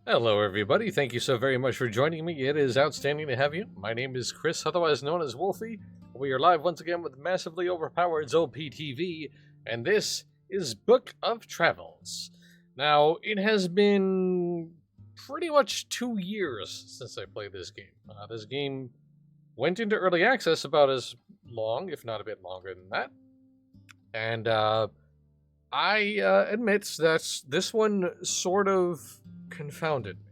Hello, everybody. Thank you so very much for joining me. It is outstanding to have you. My name is Chris, otherwise known as Wolfie. We are live once again with massively overpowered ZolPTV, and this is Book of Travels. Now, it has been pretty much 2 years since I played this game. This game went into early access about as long, if not a bit longer than that. And I admit that this one sort of confounded me,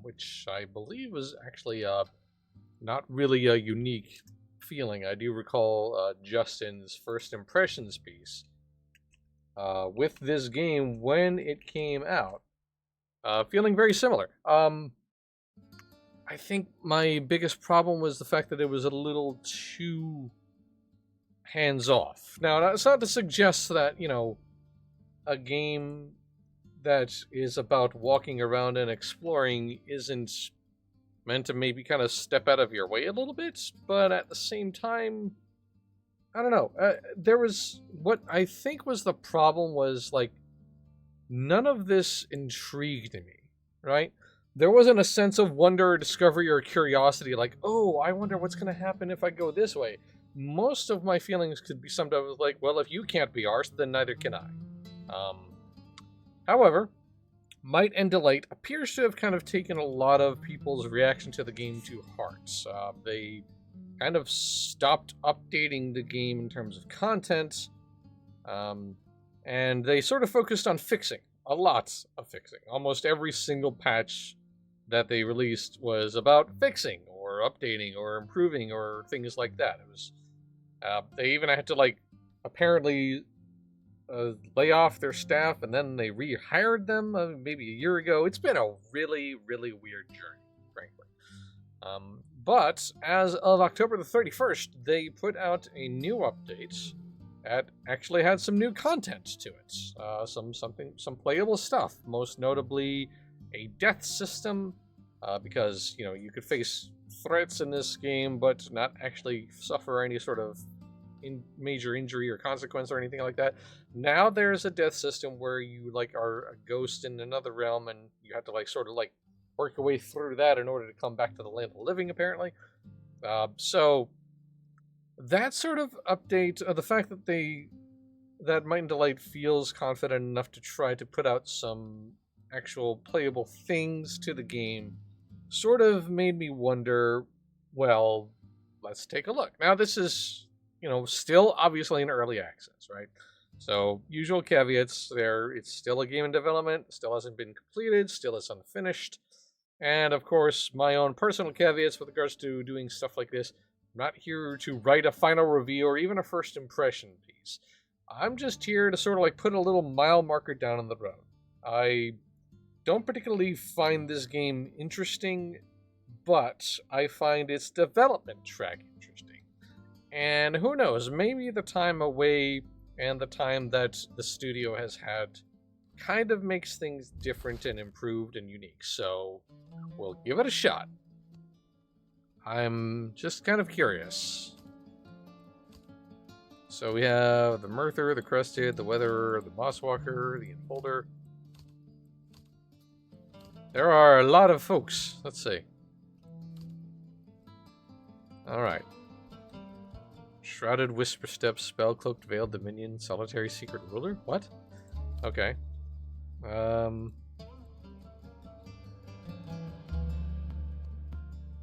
which I believe was actually not really a unique feeling. I do recall Justin's first impressions piece with this game when it came out, feeling very similar. I think my biggest problem was the fact that it was a little too hands off. Now, that's not to suggest that, a game that is about walking around and exploring isn't meant to maybe kind of step out of your way a little bit, but at the same time, I don't know. There was what I think was the problem was like none of this intrigued me, right? There wasn't a sense of wonder or discovery or curiosity like, oh, I wonder what's going to happen if I go this way. Most of my feelings could be summed up with like, well, if you can't be arsed, then neither can I. However, Might and Delight appears to have kind of taken a lot of people's reaction to the game to heart. They kind of stopped updating the game in terms of content, and they sort of focused on fixing. A lot of fixing. Almost every single patch that they released was about fixing, or updating, or improving, or things like that. It was, they even had to, apparently lay off their staff, and then they rehired them maybe a year ago. It's been a really, really weird journey, frankly. But as of October the 31st, they put out a new update that actually had some new content to it. Some playable stuff, most notably a death system, because, you could face threats in this game, but not actually suffer any sort of major injury or consequence or anything like that. Now there's a death system where you are a ghost in another realm, and you have to work your way through that in order to come back to the land of the living, apparently. So that sort of update, the fact that Might and Delight feels confident enough to try to put out some actual playable things to the game, sort of made me wonder, well, let's take a look. Now this is still obviously in early access, right? So, usual caveats there. It's still a game in development, still hasn't been completed, still is unfinished. And, of course, my own personal caveats with regards to doing stuff like this. I'm not here to write a final review or even a first impression piece. I'm just here to sort of put a little mile marker down on the road. I don't particularly find this game interesting, but I find its development track interesting. And who knows, maybe the time away and the time that the studio has had kind of makes things different and improved and unique. So we'll give it a shot. I'm just kind of curious. So we have the Murther, the Crested, the Weatherer, the Mosswalker, the Enfolder. There are a lot of folks. Let's see. Alright. Shrouded Whisper Steps, Spellcloaked Veiled Dominion, Solitary Secret Ruler? What? Okay.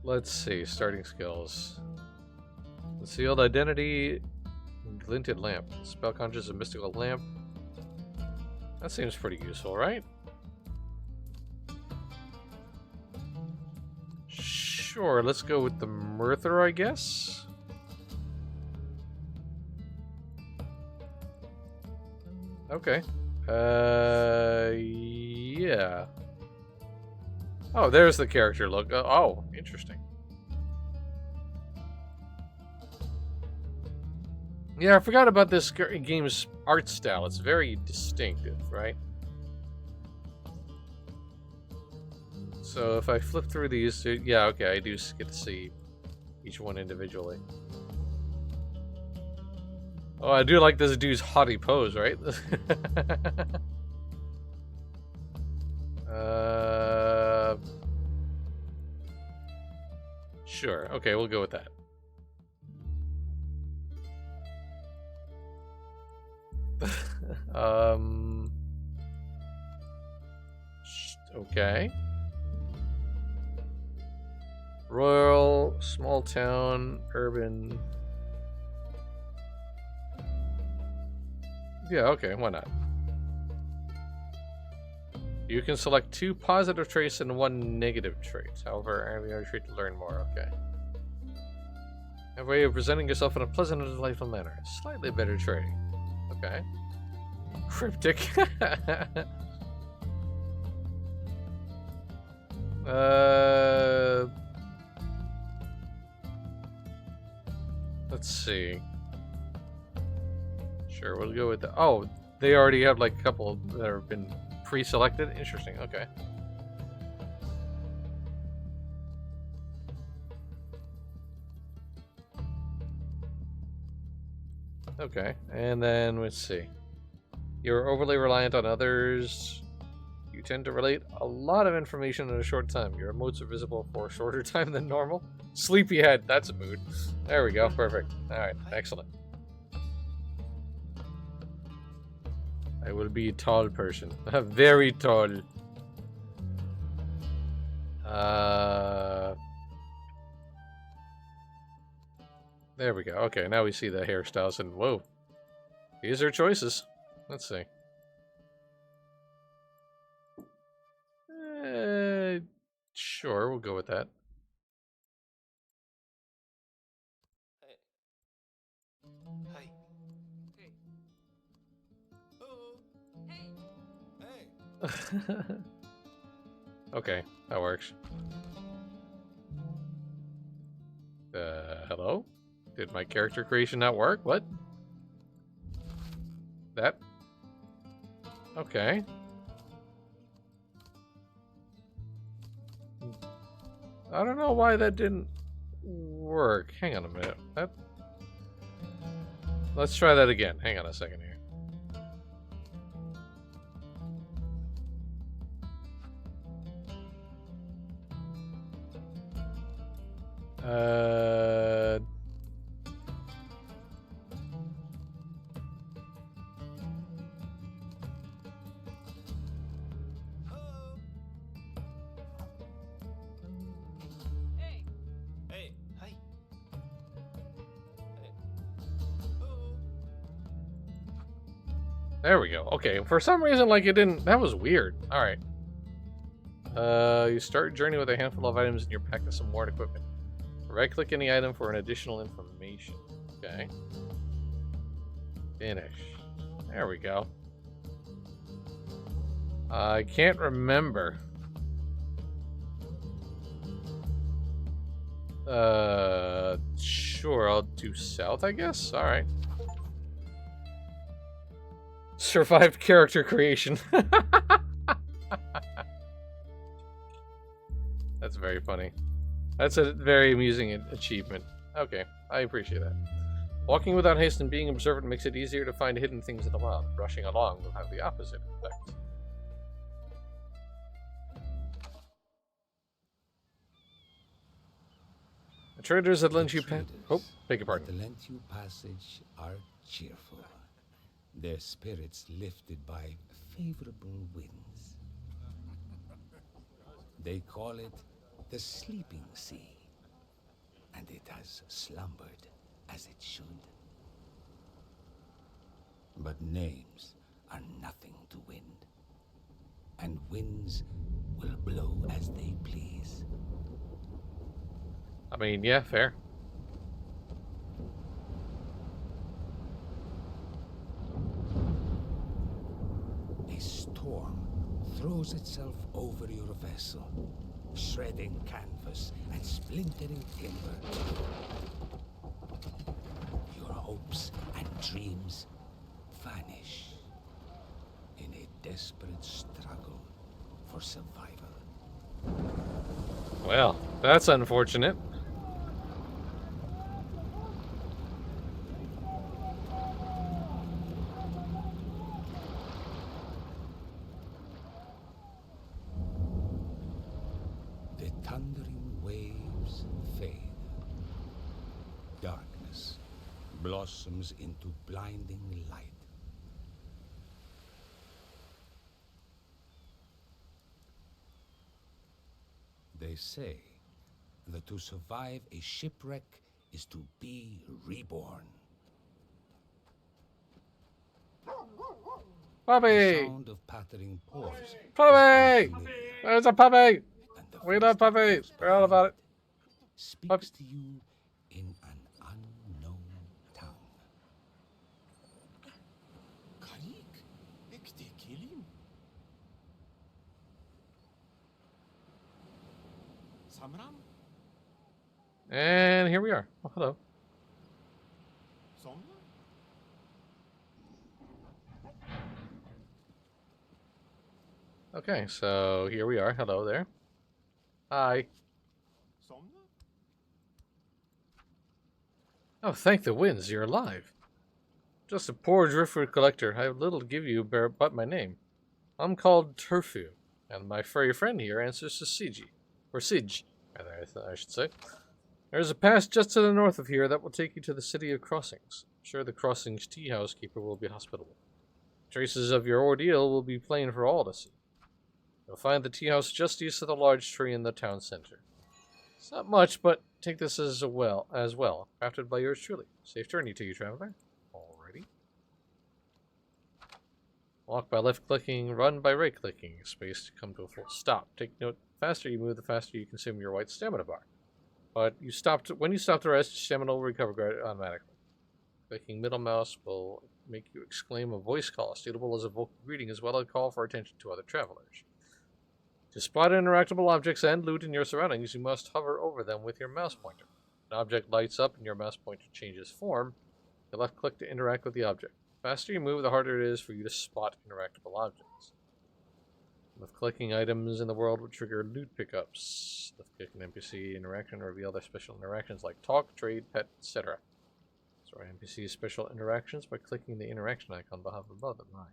Let's see, starting skills. Concealed Identity, Glinted Lamp. Spellconscious and Mystical Lamp. That seems pretty useful, right? Sure, let's go with the Murther, I guess? Okay. Yeah. Oh, there's the character look. Oh, interesting. Yeah, I forgot about this game's art style. It's very distinctive, right? So if I flip through these, yeah, okay, I do get to see each one individually. Oh, I do like this dude's haughty pose, right? Sure. Okay, we'll go with that. Okay. Rural, small town, urban. Yeah, okay, why not? You can select 2 positive traits and 1 negative trait. However, I have a trait to learn more. Okay. A way of presenting yourself in a pleasant and delightful manner. Slightly better trait. Okay. Cryptic. Let's see. Sure, we'll go with the. Oh, they already have like a couple that have been pre-selected. Interesting. Okay. Okay, and then let's see. You're overly reliant on others. You tend to relate a lot of information in a short time. Your emotes are visible for a shorter time than normal. Sleepyhead, that's a mood. There we go, perfect. Alright, excellent. I will be a tall person. Very tall. There we go. Okay, now we see the hairstyles and whoa. These are choices. Let's see. Sure, we'll go with that. Hey. Hey. Oh. Hey. Hey. Okay, that works. Hello? Did my character creation not work? What? That? Okay. I don't know why that didn't work. Hang on a minute. Let's try that again. Hang on a second here. Hey. Hey. Hey. There we go. Okay, for some reason, like, it didn't... That was weird. Alright. You start your journey with a handful of items in your pack and some more equipment. Right-click any item for an additional information. Okay. Finish. There we go. I can't remember. Sure, I'll do south, I guess? Alright. Survived character creation. That's very funny. That's a very amusing achievement. Okay, I appreciate that. Walking without haste and being observant makes it easier to find hidden things in the wild. Rushing along will have the opposite effect. The traders that lent you oh, beg your pardon. The lent you passage are cheerful, their spirits lifted by favorable winds. They call it the sleeping sea, and it has slumbered as it should. But names are nothing to wind, and winds will blow as they please. I mean, yeah, fair. A storm throws itself over your vessel, shredding canvas and splintering timber. Your hopes and dreams vanish in a desperate struggle for survival. Well, that's unfortunate. The thundering waves fade, darkness blossoms into blinding light. They say that to survive a shipwreck is to be reborn. The Puppy! sound of pattering paws Puppy! is unfamiliar, There's a puppy! and the We voice love that puppy! goes We're all about behind it. speaks Puppy. to you in an unknown tongue. Karik, ekte kelim. Samram, And here we are. Oh, hello. Somna, Okay, so here we are. Hello there. Hi. Somna. Oh, thank the winds, you're alive. Just a poor driftwood collector. I have little to give you but my name. I'm called Turfu, and my furry friend here answers to Siji. Or Sige, rather, I should say. There's a pass just to the north of here that will take you to the city of Crossings. I'm sure the Crossings tea house keeper will be hospitable. Traces of your ordeal will be plain for all to see. You'll find the tea house just east of the large tree in the town center. It's not much, but take this as well. Crafted by yours truly. Safe journey to you, traveler. Alrighty. Walk by left clicking, run by right clicking. Space to come to a full stop. Take note, the faster you move, the faster you consume your white stamina bar. But when you stop to rest, stamina will recover automatically. Clicking middle mouse will make you exclaim a voice call, suitable as a vocal greeting as well as a call for attention to other travelers. To spot interactable objects and loot in your surroundings, you must hover over them with your mouse pointer. An object lights up and your mouse pointer changes form. You left click to interact with the object. The faster you move, the harder it is for you to spot interactable objects. Left clicking items in the world will trigger loot pickups. Left click an NPC interaction to reveal their special interactions like talk, trade, pet, etc. Store NPC's special interactions by clicking the interaction icon above them. Right.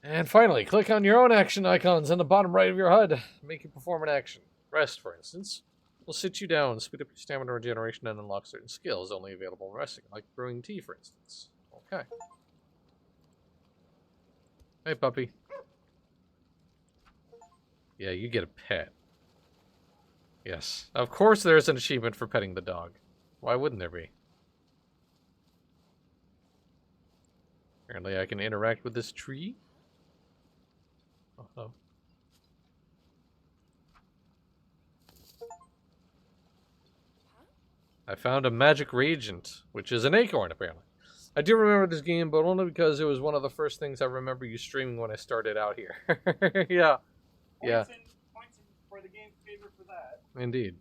And finally, click on your own action icons on the bottom right of your HUD. Make you perform an action. Rest, for instance, will sit you down, speed up your stamina regeneration, and unlock certain skills only available in resting, like brewing tea, for instance. Okay. Hey, puppy. Yeah, you get a pet. Yes. Of course there's an achievement for petting the dog. Why wouldn't there be? Apparently I can interact with this tree. Oh. I found a magic reagent, which is an acorn, apparently. I do remember this game, but only because it was one of the first things I remember you streaming when I started out here. Yeah. Yeah. Points in for the game favor for that. Indeed.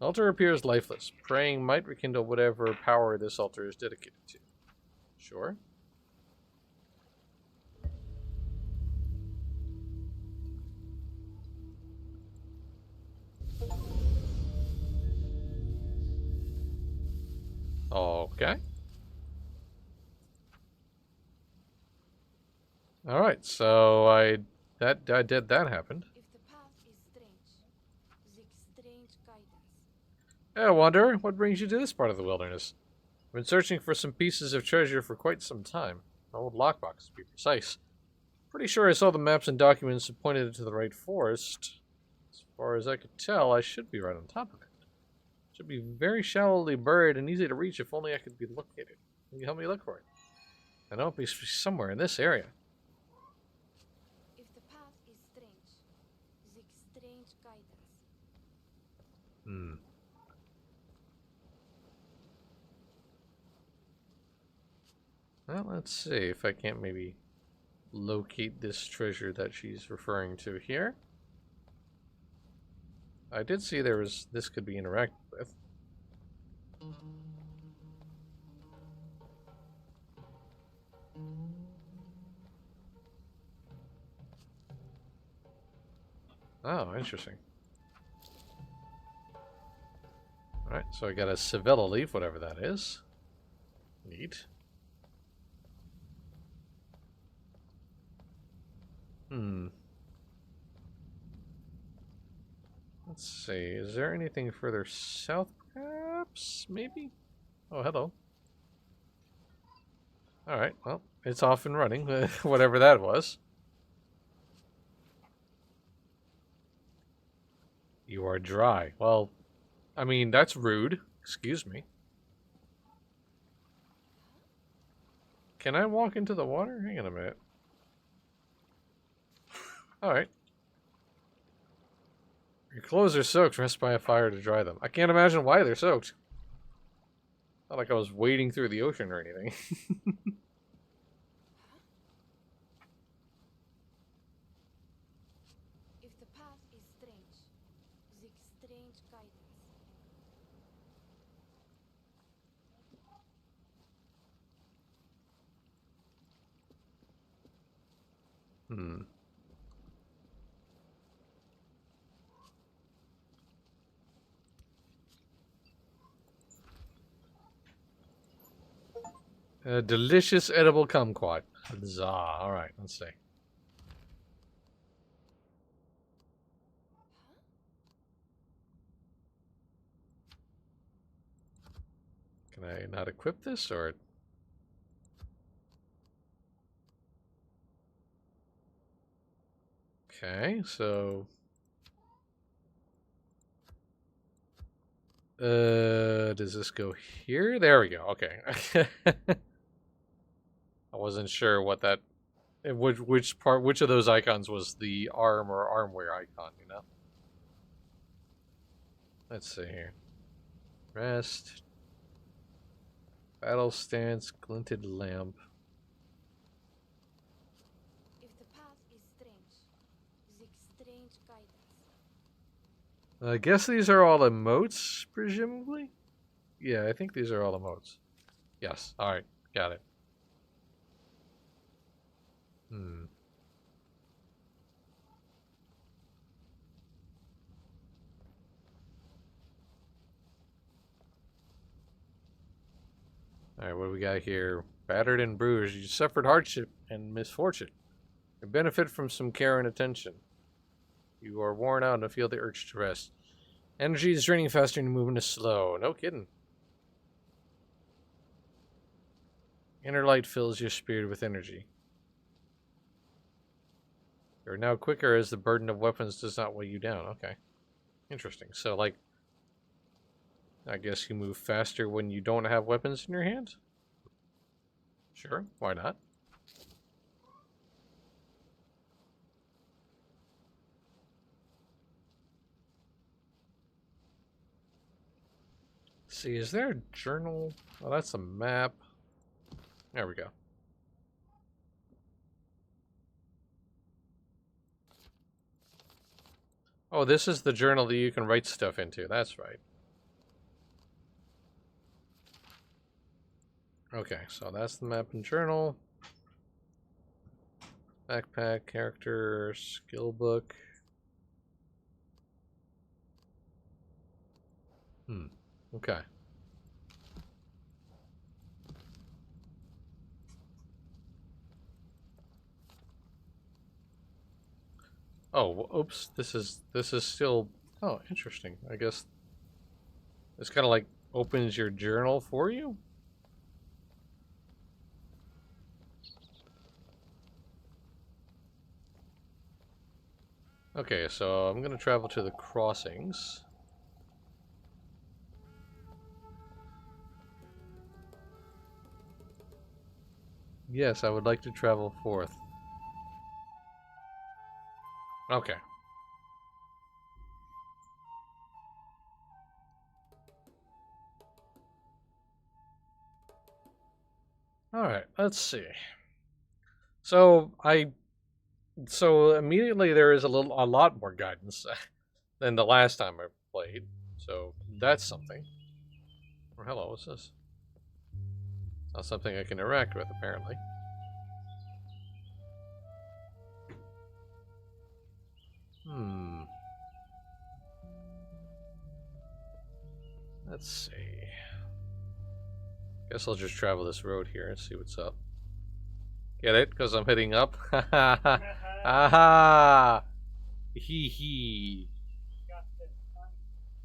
Altar appears lifeless. Praying might rekindle whatever power this altar is dedicated to. Sure. Okay. All right. So that happened. If the path is strange, seek strange guidance. Hey, Wanderer, what brings you to this part of the wilderness? I've been searching for some pieces of treasure for quite some time. An old lockbox, to be precise. Pretty sure I saw the maps and documents that pointed to the right forest. As far as I could tell, I should be right on top of it. It should be very shallowly buried and easy to reach if only I could be located. Can you help me look for it? I know it'll be somewhere in this area. If the path is strange, seek strange guidance. Well, let's see if I can't maybe locate this treasure that she's referring to here. I did see this could be interacted with. Oh, interesting. Alright, so I got a Sevilla leaf, whatever that is. Neat. Let's see, is there anything further south, maps, maybe? Oh, hello. Alright, well, it's off and running, whatever that was. You are dry. Well, I mean, that's rude. Excuse me. Can I walk into the water? Hang on a minute. Alright. Your clothes are soaked. Rest by a fire to dry them. I can't imagine why they're soaked. Not like I was wading through the ocean or anything. If the path is strange, seek strange guidance. Hmm. A delicious edible kumquat. Huzzah. Alright, let's see. Can I not equip this, or... Okay, so... does this go here? There we go, okay. I wasn't sure what that... which of those icons was the arm or armware icon, you know? Let's see here. Rest. Battle stance, glinted lamp. If the path is strange, seek strange guidance. I guess these are all emotes, presumably? Yeah, I think these are all emotes. Yes, alright, got it. Hmm. Alright, what do we got here? Battered and bruised, you suffered hardship and misfortune. You benefit from some care and attention. You are worn out and feel the urge to rest. Energy is draining faster and movement is slow. No kidding. Inner light fills your spirit with energy. You are now quicker as the burden of weapons does not weigh you down. Okay. Interesting. So, like, I guess you move faster when you don't have weapons in your hand? Sure, why not? See, is there a journal? Oh, that's a map. There we go. Oh, this is the journal that you can write stuff into. That's right. Okay, so that's the map and journal. Backpack, character, skill book. Okay. Oh, oops. This is still... Oh, interesting. I guess this kind of like opens your journal for you? Okay, so I'm gonna travel to the crossings. Yes, I would like to travel forth. Okay. Alright, let's see. So immediately there is a lot more guidance than the last time I played. So that's something. Or hello, what's this? Not something I can interact with, apparently. Let's see. Guess I'll just travel this road here and see what's up. Get it? Because I'm hitting up? Aha! Hee hee. Got this.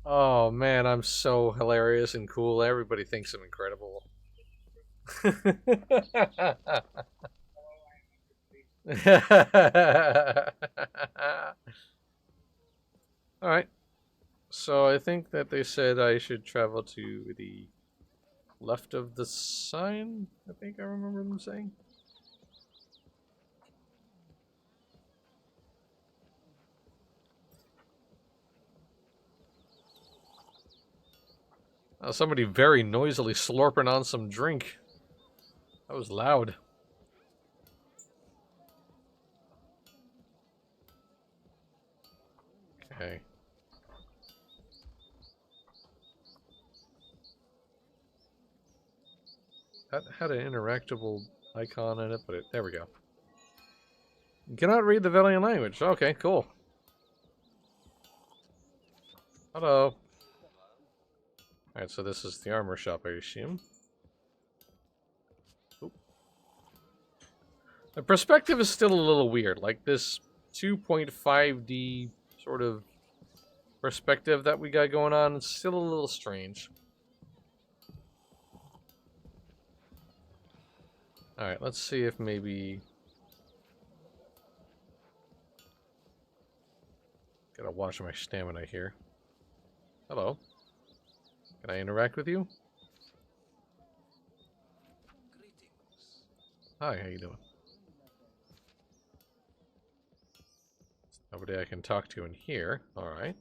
Oh man, I'm so hilarious and cool. Everybody thinks I'm incredible. Alright. So I think that they said I should travel to the left of the sign. I think I remember them saying. Somebody very noisily slurping on some drink. That was loud. Okay. That had an interactable icon in it, but there we go. You cannot read the Velian language. Okay, cool. Hello. Alright, so this is the armor shop, I assume. Oop. The perspective is still a little weird. Like this 2.5D sort of perspective that we got going on is still a little strange. Alright, let's see if maybe... Gotta watch my stamina here. Hello. Can I interact with you? Hi, how you doing? Nobody I can talk to in here. Alright.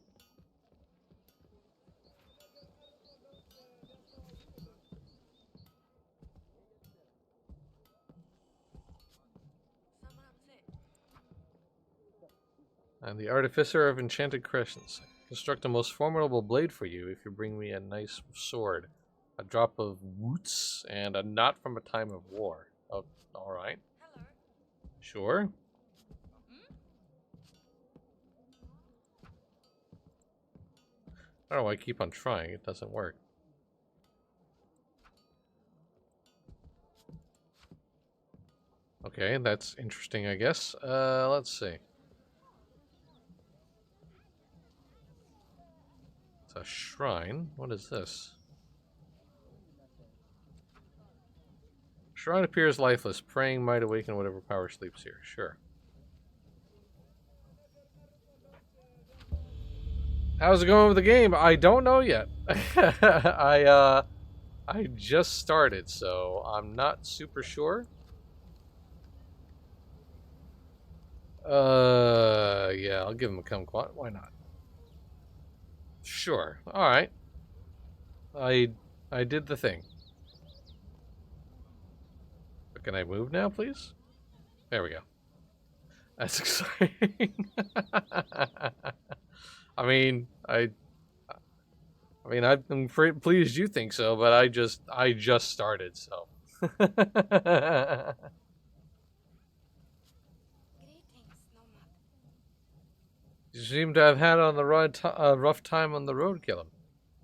I'm the Artificer of Enchanted Crescents. Construct a most formidable blade for you if you bring me a nice sword, a drop of woots, and a knot from a time of war. Oh, alright. Hello. Sure. I don't know why I keep on trying. It doesn't work. Okay, that's interesting, I guess. Let's see. It's a shrine. What is this? Shrine appears lifeless. Praying might awaken whatever power sleeps here. Sure. How's it going with the game? I don't know yet. I just started, so I'm not super sure. Yeah, I'll give him a kumquat. Why not? Sure. All right. I did the thing. But can I move now, please? There we go. That's exciting. I mean, I'm pleased you think so, but I just started, so. Greetings, Nomad. You seem to have had on the rough time on the road, Gillum.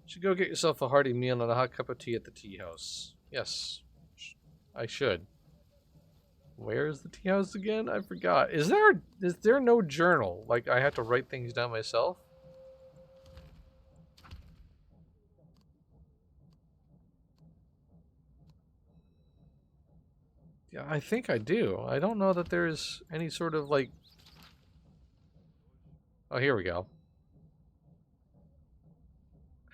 You should go get yourself a hearty meal and a hot cup of tea at the tea house. Yes, I should. Where is the tea house again? I forgot. Is there no journal? Like, I have to write things down myself? Yeah, I think I do. I don't know that there's any sort of, like... Oh, here we go.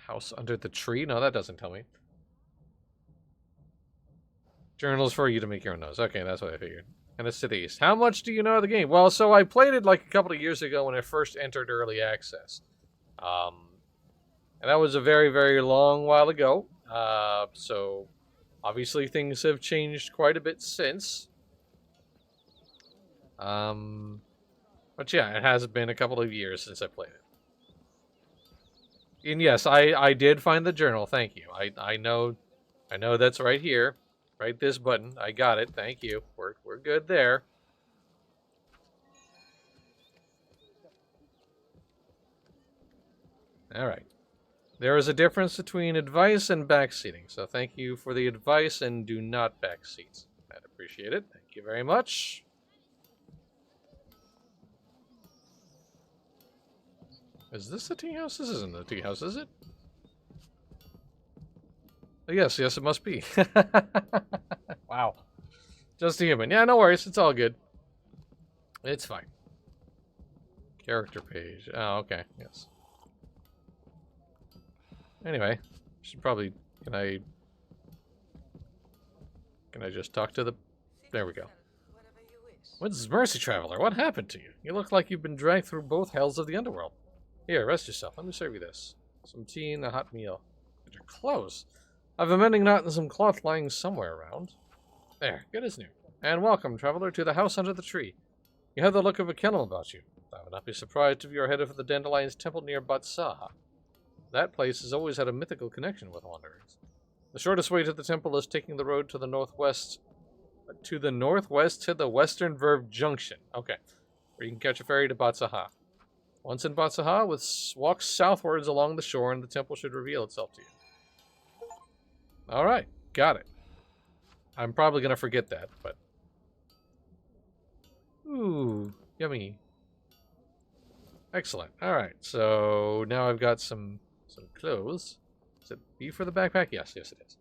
House under the tree? No, that doesn't tell me. Journals for you to make your own notes. Okay, that's what I figured. And it's to the east. How much do you know of the game? Well, so I played it like a couple of years ago when I first entered early access. And that was a very, very long while ago. So obviously things have changed quite a bit since. But yeah, it has been a couple of years since I played it. And yes, I did find the journal. Thank you. I know that's right here. Right, this button. I got it. Thank you. We're good there. All right. There is a difference between advice and backseating. So thank you for the advice and do not backseat. I'd appreciate it. Thank you very much. Is this the tea house? This isn't the tea house, is it? Oh, yes, yes, it must be. Wow. Just a human. Yeah, no worries. It's all good. It's fine. Character page. Oh, okay. Yes. Anyway, should probably... Can I just talk to the... There we go. What's Mercy Traveler? What happened to you? You look like you've been dragged through both hells of the underworld. Here, rest yourself. Let me serve you this. Some tea and a hot meal. Get your clothes. I've a mending knot and some cloth lying somewhere around. There, good as new. And welcome, traveler, to the house under the tree. You have the look of a kennel about you. I would not be surprised if you are headed for the Dandelion's temple near Batsaha. That place has always had a mythical connection with wanderers. The shortest way to the temple is taking the road to the northwest to the Western Verve Junction. Okay. Where you can catch a ferry to Batsaha. Once in Batsaha, walk southwards along the shore and the temple should reveal itself to you. Alright, got it. I'm probably going to forget that, but... Ooh, yummy. Excellent. Alright, so now I've got some clothes. Is it B for the backpack? Yes, yes it is.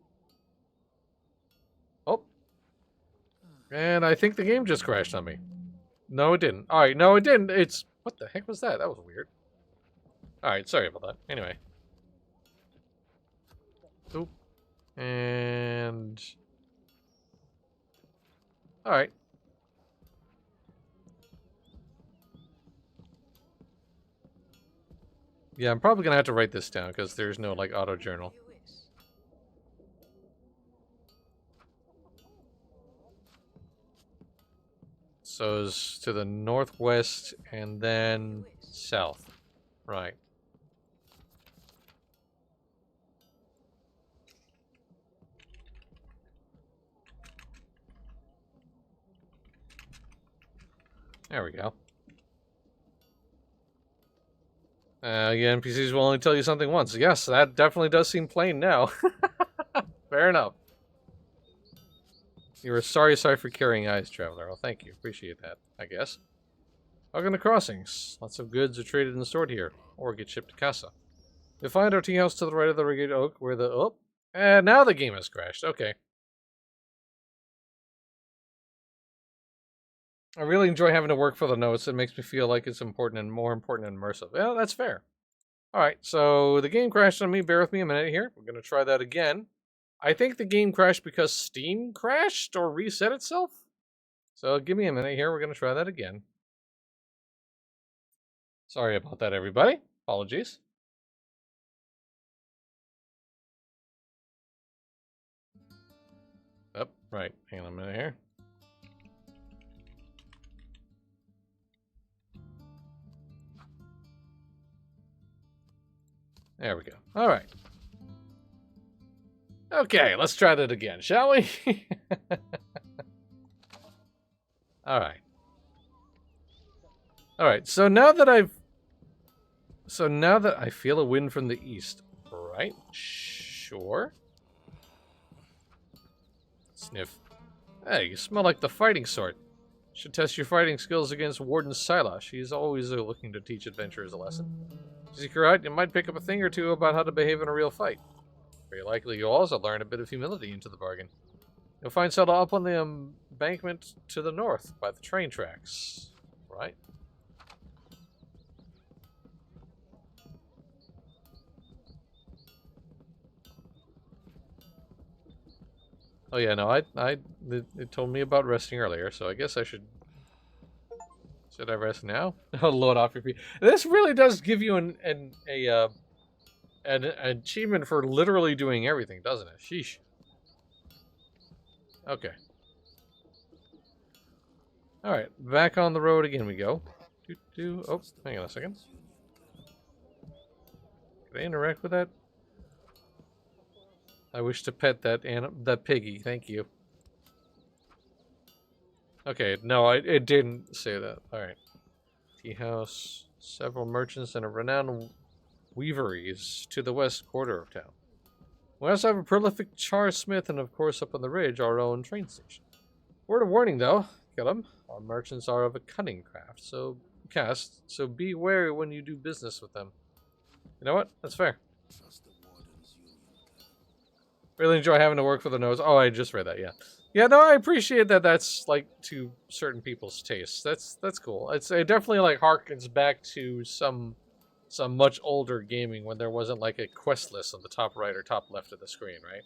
Oh. And I think the game just crashed on me. No, it didn't. Alright, no, it didn't. It's... What the heck was that? That was weird. Alright, sorry about that. Anyway. Oop. And... Alright. Yeah, I'm probably going to have to write this down because there's no, like, auto journal. So it's to the northwest and then south. Right. There we go. Yeah, NPCs will only tell you something once. Yes, that definitely does seem plain now. Fair enough. You were sorry for carrying eyes, traveler. Well, thank you. Appreciate that, I guess. Welcome to Crossings. Lots of goods are traded and stored here, or get shipped to Casa. You'll find our tea house to the right of the Rigid Oak, where the... Oh! And now the game has crashed. Okay. I really enjoy having to work for the notes. It makes me feel like it's important and more important and immersive. Yeah, that's fair. Alright, so the game crashed on me. Bear with me a minute here. We're going to try that again. I think the game crashed because Steam crashed or reset itself. So give me a minute here. We're going to try that again. Sorry about that, everybody. Apologies. Oh, right. Hang on a minute here. There we go. All right. Okay, let's try that again, shall we? All right. All right. So now that I feel a wind from the east, right? Sure. Sniff. Hey, you smell like the fighting sort. Should test your fighting skills against Warden Sila. She's always looking to teach adventurers a lesson. Seek her out, you might pick up a thing or two about how to behave in a real fight. Very likely you'll also learn a bit of humility into the bargain. You'll find Sila up on the embankment to the north by the train tracks. Right? Oh yeah, no, it told me about resting earlier, so I guess I should... Should I rest now? Oh, load off your feet. This really does give you an achievement for literally doing everything, doesn't it? Sheesh. Okay. Alright, back on the road again we go. Oh, hang on a second. Can I interact with that? I wish to pet that piggy, thank you. Okay, no, it didn't say that. Alright. Tea house, several merchants, and a renowned weaveries to the west quarter of town. We also have a prolific char smith, and of course up on the ridge, our own train station. Word of warning though, Gillum, our merchants are of a cunning craft, so be wary when you do business with them. You know what? That's fair. Really enjoy having to work for the nose. Oh, I just read that. Yeah, yeah. No, I appreciate that. That's like to certain people's tastes. That's cool. It definitely like harkens back to some much older gaming when there wasn't like a quest list on the top right or top left of the screen, right?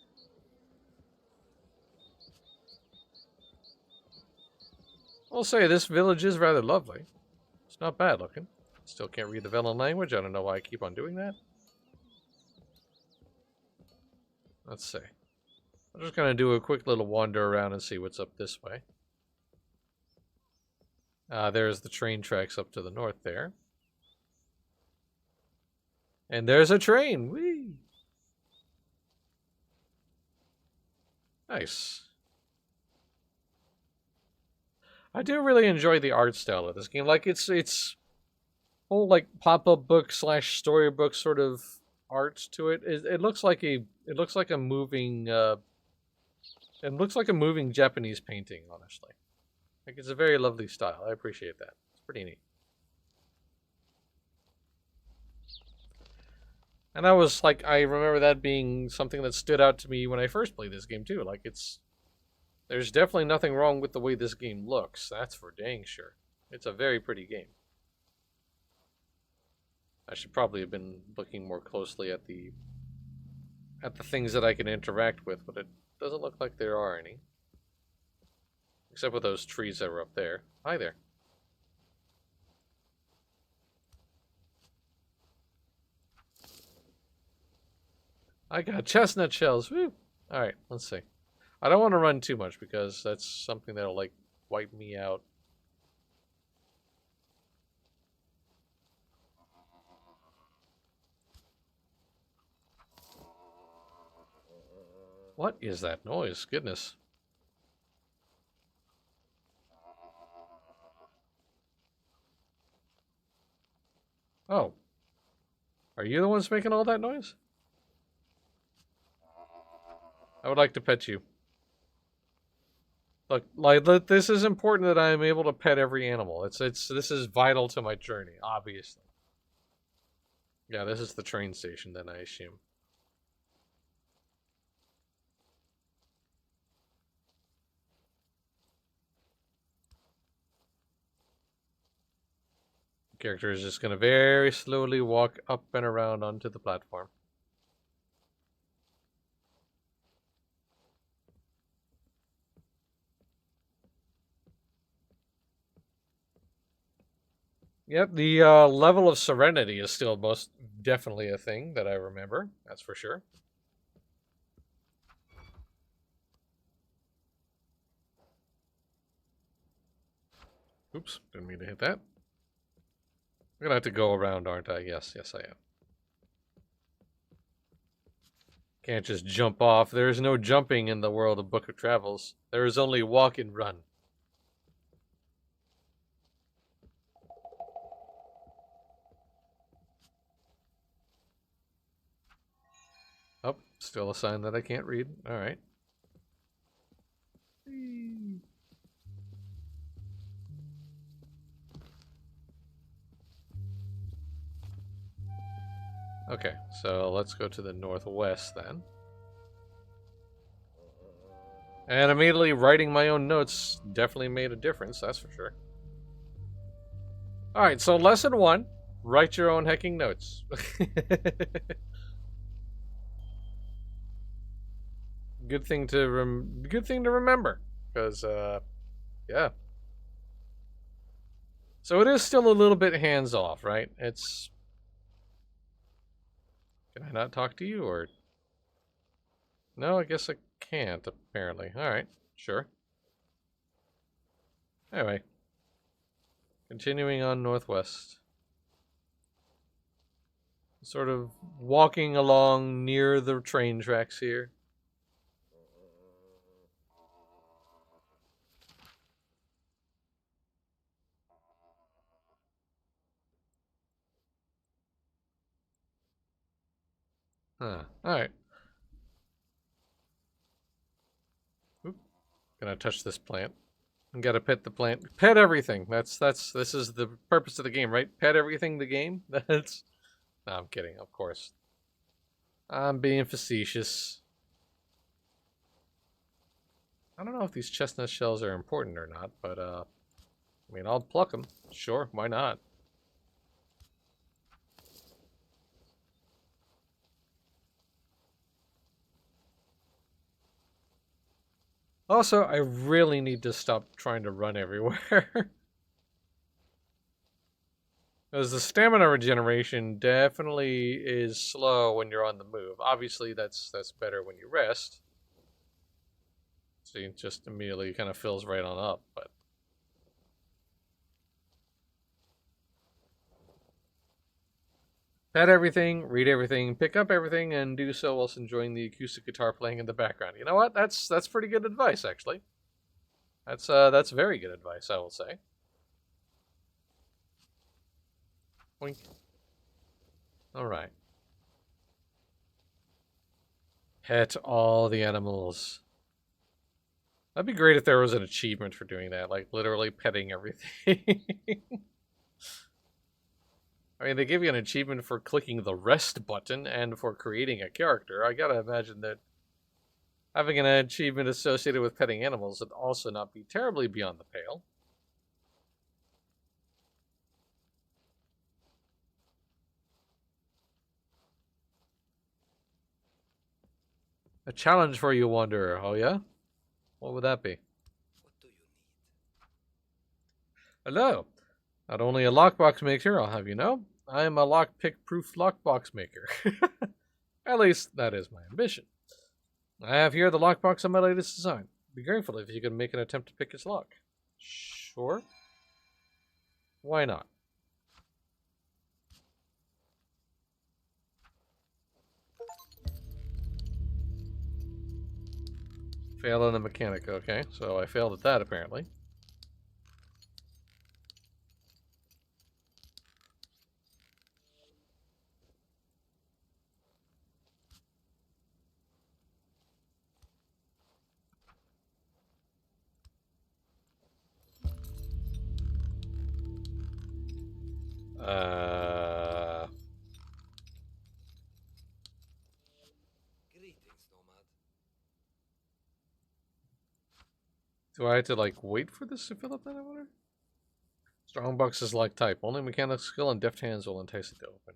I'll say this village is rather lovely. It's not bad looking. Still can't read the Velen language. I don't know why I keep on doing that. Let's see. I'm just going to do a quick little wander around and see what's up this way. There's the train tracks up to the north there. And there's a train! Whee! Nice. I do really enjoy the art style of this game. Like, it's whole, like, pop-up book / storybook sort of art to it. It looks like a moving Japanese painting, honestly. Like, it's a very lovely style. I appreciate that. It's pretty neat. And I remember that being something that stood out to me when I first played this game too. Like, there's definitely nothing wrong with the way this game looks. That's for dang sure. It's a very pretty game. I should probably have been looking more closely at the things that I can interact with, but it doesn't look like there are any. Except with those trees that were up there. Hi there. I got chestnut shells. Woo! Alright, let's see. I don't want to run too much because that's something that'll, like, wipe me out. What is that noise? Goodness. Oh. Are you the ones making all that noise? I would like to pet you. Look, like, this is important that I am able to pet every animal. This is vital to my journey, obviously. Yeah, this is the train station then, I assume. The character is just going to very slowly walk up and around onto the platform. Yep, the level of serenity is still most definitely a thing that I remember. That's for sure. Oops, didn't mean to hit that. I'm gonna have to go around, aren't I? Yes, I am. Can't just jump off. There is no jumping in the world of Book of Travels. There is only walk and run. Oh, still a sign that I can't read. All right. Okay, so let's go to the northwest then. And immediately writing my own notes definitely made a difference, that's for sure. Alright, so lesson 1, write your own hecking notes. Good thing to remember, because yeah. So it is still a little bit hands off, right? It's Can I not talk to you, or no? I guess I can't apparently. All right, sure. Anyway, continuing on northwest. Sort of walking along near the train tracks here. Huh. Alright. Oop. Gonna touch this plant. I gotta pet the plant. Pet everything. This is the purpose of the game, right? Pet everything the game. No, I'm kidding, of course. I'm being facetious. I don't know if these chestnut shells are important or not, but, I mean, I'll pluck them. Sure, why not? Also, I really need to stop trying to run everywhere. Because the stamina regeneration definitely is slow when you're on the move. Obviously, that's better when you rest. So it just immediately kind of fills right on up, but... Pet everything, read everything, pick up everything, and do so whilst enjoying the acoustic guitar playing in the background. You know what? That's pretty good advice, actually. That's very good advice, I will say. Wink. All right. Pet all the animals. That'd be great if there was an achievement for doing that, like literally petting everything. I mean, they give you an achievement for clicking the rest button and for creating a character. I gotta imagine that having an achievement associated with petting animals would also not be terribly beyond the pale. A challenge for you, Wanderer. Oh, yeah? What would that be? What do you need? Hello. Not only a lockbox maker, I'll have you know, I am a lockpick-proof lockbox maker. At least, that is my ambition. I have here the lockbox on my latest design. Be grateful if you can make an attempt to pick its lock. Sure. Why not? Failed on the mechanic, okay. So I failed at that, apparently. Greetings, Nomad. Do I have to, like, wait for this to fill up then, I wonder? Strongbox is like type. Only mechanical skill and deft hands will entice it to open.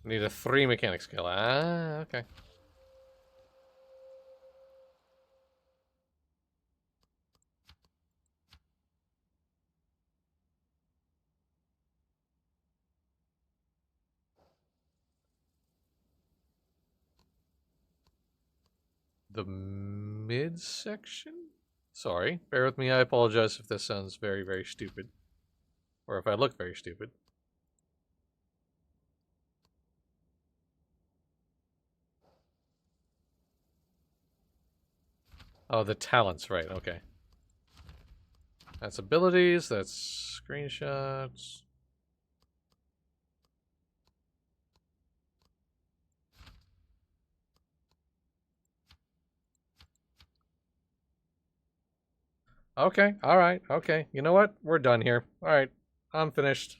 Need a 3 mechanic skill. Ah, okay. The midsection? Sorry, bear with me. I apologize if this sounds very, very stupid. Or if I look very stupid. Oh, the talents, right, okay. That's abilities, that's screenshots. Okay, alright, okay. You know what? We're done here. Alright, I'm finished.